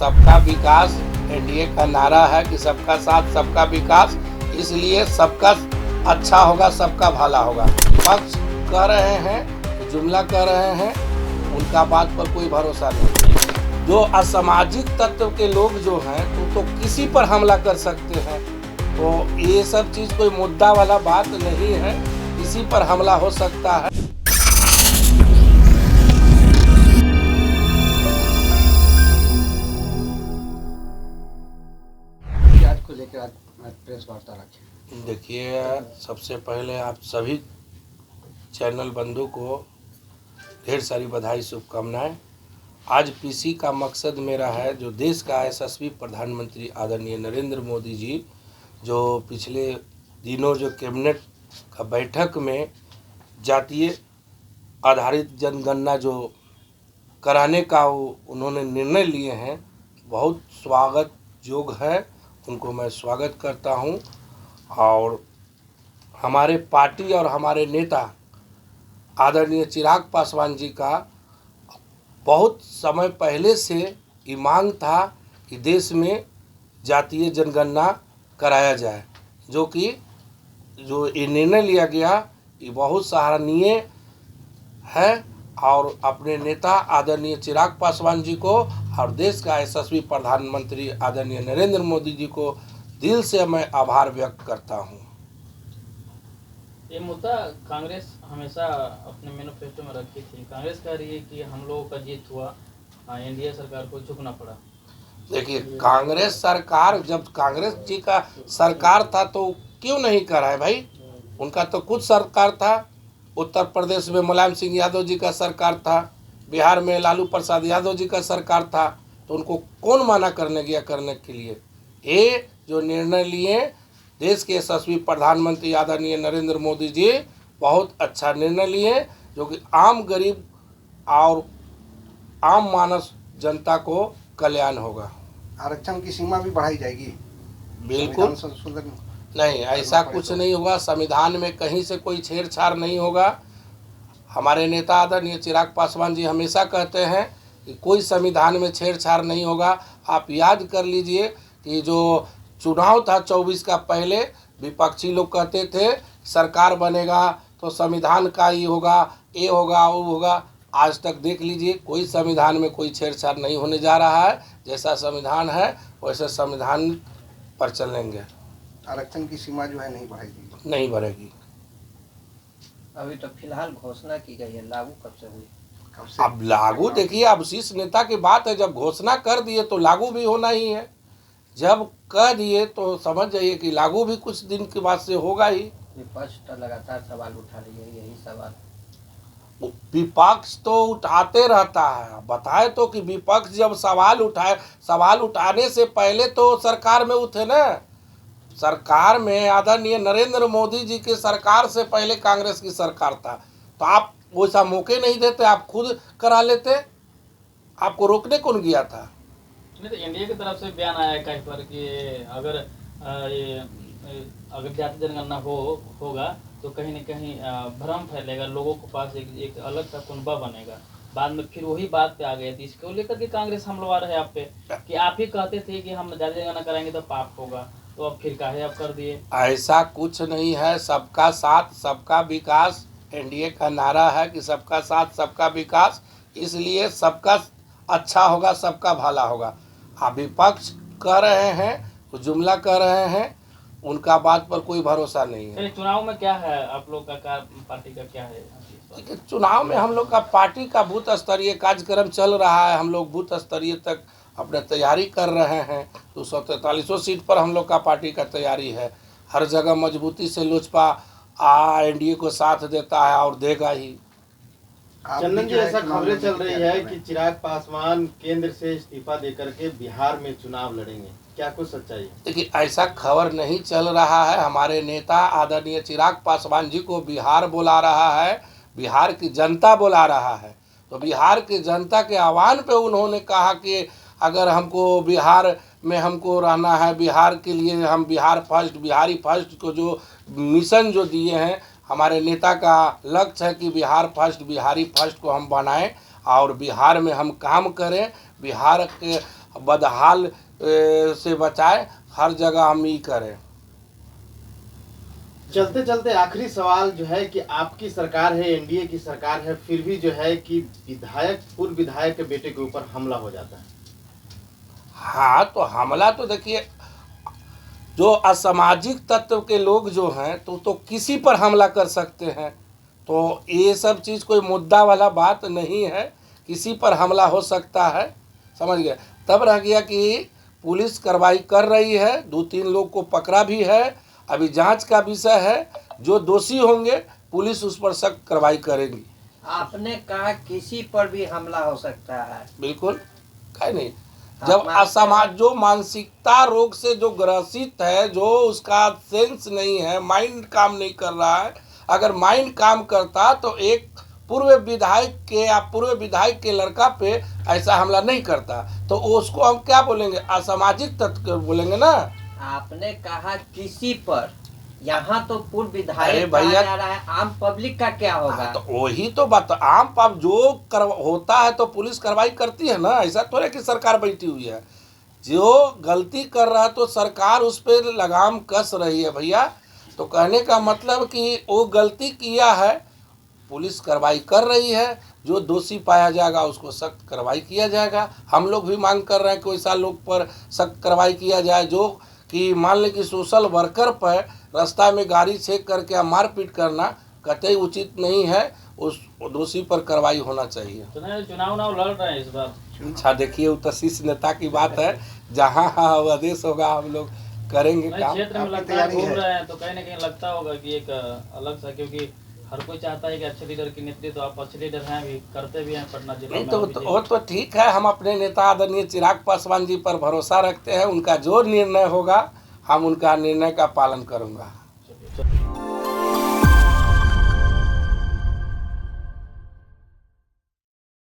सबका विकास एनडीए का नारा है कि सबका साथ सबका विकास, इसलिए सबका अच्छा होगा, सबका भला होगा। पक्ष कह रहे हैं, जुमला कह रहे हैं, उनका बात पर कोई भरोसा नहीं। जो असामाजिक तत्व के लोग जो हैं तो किसी पर हमला कर सकते हैं, तो ये सब चीज़ कोई मुद्दा वाला बात नहीं है, किसी पर हमला हो सकता है। को लेकर आज प्रेस वार्ता रखें। देखिए, सबसे पहले आप सभी चैनल बंधु को ढेर सारी बधाई, शुभकामनाएं। आज पीसी का मकसद मेरा है, जो देश का यशस्वी प्रधानमंत्री आदरणीय नरेंद्र मोदी जी जो पिछले दिनों जो कैबिनेट का बैठक में जातीय आधारित जनगणना जो कराने का उन्होंने निर्णय लिए हैं, बहुत स्वागत योग्य है, उनको मैं स्वागत करता हूं। और हमारे पार्टी और हमारे नेता आदरणीय चिराग पासवान जी का बहुत समय पहले से ये मांग था कि देश में जातीय जनगणना कराया जाए, जो ये निर्णय लिया गया, ये बहुत सराहनीय है। और अपने नेता आदरणीय चिराग पासवान जी को और देश का यशस्वी प्रधानमंत्री आदरणीय नरेंद्र मोदी जी को दिल से मैं आभार व्यक्त करता हूं। ये मुद्दा कांग्रेस हमेशा अपने मैनिफेस्टो में रखी थी। कांग्रेस कह रही है कि हम लोगों का जीत हुआ, एनडीए सरकार को झुकना पड़ा। देखिए, कांग्रेस सरकार, जब कांग्रेस जी का सरकार था तो क्यों नहीं कराए भाई? उनका तो खुद सरकार था। उत्तर प्रदेश में मुलायम सिंह यादव जी का सरकार था, बिहार में लालू प्रसाद यादव जी का सरकार था, तो उनको कौन मना करने गया करने के लिए? ये जो निर्णय लिए देश के यशस्वी प्रधानमंत्री आदरणीय नरेंद्र मोदी जी, बहुत अच्छा निर्णय लिए, जो कि आम गरीब और आम मानस जनता को कल्याण होगा। आरक्षण की सीमा भी बढ़ाई जाएगी? बिल्कुल संशोधन नहीं, ऐसा कुछ नहीं होगा। संविधान में कहीं से कोई छेड़छाड़ नहीं होगा। हमारे नेता आदरणीय चिराग पासवान जी हमेशा कहते हैं कि कोई संविधान में छेड़छाड़ नहीं होगा। आप याद कर लीजिए कि जो चुनाव था 24 का, पहले विपक्षी लोग कहते थे सरकार बनेगा तो संविधान का ही होगा, ये होगा, वो होगा। आज तक देख लीजिए, कोई संविधान में कोई छेड़छाड़ नहीं होने जा रहा है। जैसा संविधान है वैसे संविधान पर चलेंगे। आरक्षण की सीमा जो है नहीं बढ़ेगी? नहीं बढ़ेगी। अभी तो फिलहाल घोषणा की गई है, लागू कब से हुई? कब से? अब लागू देखिए, अब शीर्ष नेता की बात है। जब घोषणा कर दिए तो लागू भी होना ही है। जब कह दिए तो समझ जाइए कि लागू भी कुछ दिन के बाद से होगा ही। विपक्ष तो लगातार सवाल उठा रही है, यही सवाल। विपक्ष तो उठाते रहता है। बताए तो कि विपक्ष जब सवाल उठाए, सवाल उठाने से पहले तो सरकार में उठे ना। सरकार में आदरणीय नरेंद्र मोदी जी के सरकार से पहले कांग्रेस की सरकार था, तो आप वैसा मौके नहीं देते, आप खुद करा लेते। आपको रोकने कौन गया था? नहीं तो एनडीए की तरफ से बयान आया है कहीं पर कि अगर जातीय जनगणना होगा तो कहीं न कहीं भ्रम फैलेगा, लोगों के पास एक अलग सा कुनबा बनेगा। बाद में फिर वही बात पे आ गए थे। इसको लेकर के कांग्रेस हमला रहे आप पे कि आप ही कहते थे कि हम जातीय जनगणना कराएंगे तो पाप होगा, तो अब फिर काहे आप कर दिए? ऐसा कुछ नहीं है। सबका साथ सबका विकास एनडीए का नारा है कि सबका साथ सबका विकास, इसलिए सबका अच्छा होगा, सबका भला होगा। आप विपक्ष कह रहे हैं, जुमला कह रहे हैं, उनका बात पर कोई भरोसा नहीं है। चुनाव में क्या है आप लोग का पार्टी का क्या है? देखिए, चुनाव में हम लोग का पार्टी का बूथ स्तरीय कार्यक्रम चल रहा है। हम लोग बूथ स्तरीय तक अपने तैयारी कर रहे हैं। 243 सीट पर हम लोग का पार्टी का तैयारी है। हर जगह मजबूती से लोजपा एनडीए को साथ देता है और देगा ही। चंदन जी, ऐसा खबरें चल रही है कि चिराग पासवान केंद्र से इस्तीफा देकर के बिहार में चुनाव लड़ेंगे, क्या कुछ सच्चाई है? देखिए, ऐसा खबर नहीं चल रहा है। हमारे नेता आदरणीय चिराग पासवान जी को बिहार बुला रहा है, बिहार की जनता बुला रहा है। तो बिहार की जनता के आह्वान पे उन्होंने कहा कि अगर हमको बिहार में हमको रहना है, बिहार के लिए हम बिहार फर्स्ट, बिहारी फर्स्ट को जो मिशन जो दिए हैं, हमारे नेता का लक्ष्य है कि बिहार फर्स्ट, बिहारी फर्स्ट को हम बनाएं और बिहार में हम काम करें। बिहार के बदहाल से बचाए, हर जगह हम ही करें। चलते चलते आखिरी सवाल जो है कि आपकी सरकार है, एनडीए की सरकार है, फिर भी जो है कि पूर्व विधायक के बेटे के ऊपर हमला हो जाता है। हाँ, तो हमला तो देखिए, जो असामाजिक तत्व के लोग जो हैं तो किसी पर हमला कर सकते हैं। तो ये सब चीज़ कोई मुद्दा वाला बात नहीं है, किसी पर हमला हो सकता है, समझ गए। तब रह गया कि पुलिस कार्रवाई कर रही है, 2-3 लोग को पकड़ा भी है, अभी जांच का विषय है। जो दोषी होंगे पुलिस उस पर सख्त कार्रवाई करेगी। आपने कहा किसी पर भी हमला हो सकता है। बिल्कुल, कहीं नहीं। जब असामाज जो मानसिकता रोग से जो ग्रसित है, जो उसका सेंस नहीं है, माइंड काम नहीं कर रहा है, अगर माइंड काम करता तो एक पूर्व विधायक के या पूर्व विधायक के लड़का पे ऐसा हमला नहीं करता। तो उसको हम क्या बोलेंगे, असामाजिक तत्व बोलेंगे ना। आपने कहा किसी पर, यहाँ तो पूर्व अरे विधायक भैया, कहा जा रहा है, आम पब्लिक का क्या होगा? तो वही तो बात, आम पब जो होता है तो पुलिस कार्रवाई करती है ना, ऐसा थोड़ा कि सरकार बैठी हुई है। जो गलती कर रहा है तो सरकार उस पर लगाम कस रही है भैया। तो कहने का मतलब कि वो गलती किया है, पुलिस कार्रवाई कर रही है, जो दोषी पाया जाएगा उसको सख्त कार्रवाई किया जाएगा। हम लोग भी मांग कर रहे हैं कि ऐसा लोग पर सख्त कार्रवाई किया जाए, जो कि मान लें कि सोशल वर्कर पर रास्ता में गाड़ी चेक करके मारपीट करना कतई उचित नहीं है, उस दोषी पर कार्रवाई होना चाहिए। चुनाव लड़ रहे हैं इस बार। अच्छा देखिए, वो तो शीर्ष नेता की बात है, जहाँ आदेश होगा हम लोग करेंगे काम। क्षेत्र में लगता है घूम रहे हैं तो कहीं ना कहीं लगता होगा कि एक अलग सा, क्योंकि हर कोई चाहता है कि अच्छे लीडर की नेतृत्व, तो आप अच्छे लीडर हैं, भी करते भी हैं पटना जिले में। वो तो ठीक है, हम अपने नेता आदरणीय चिराग पासवान जी पर भरोसा रखते हैं, उनका जो निर्णय होगा हम उनका निर्णय का पालन करूँगा।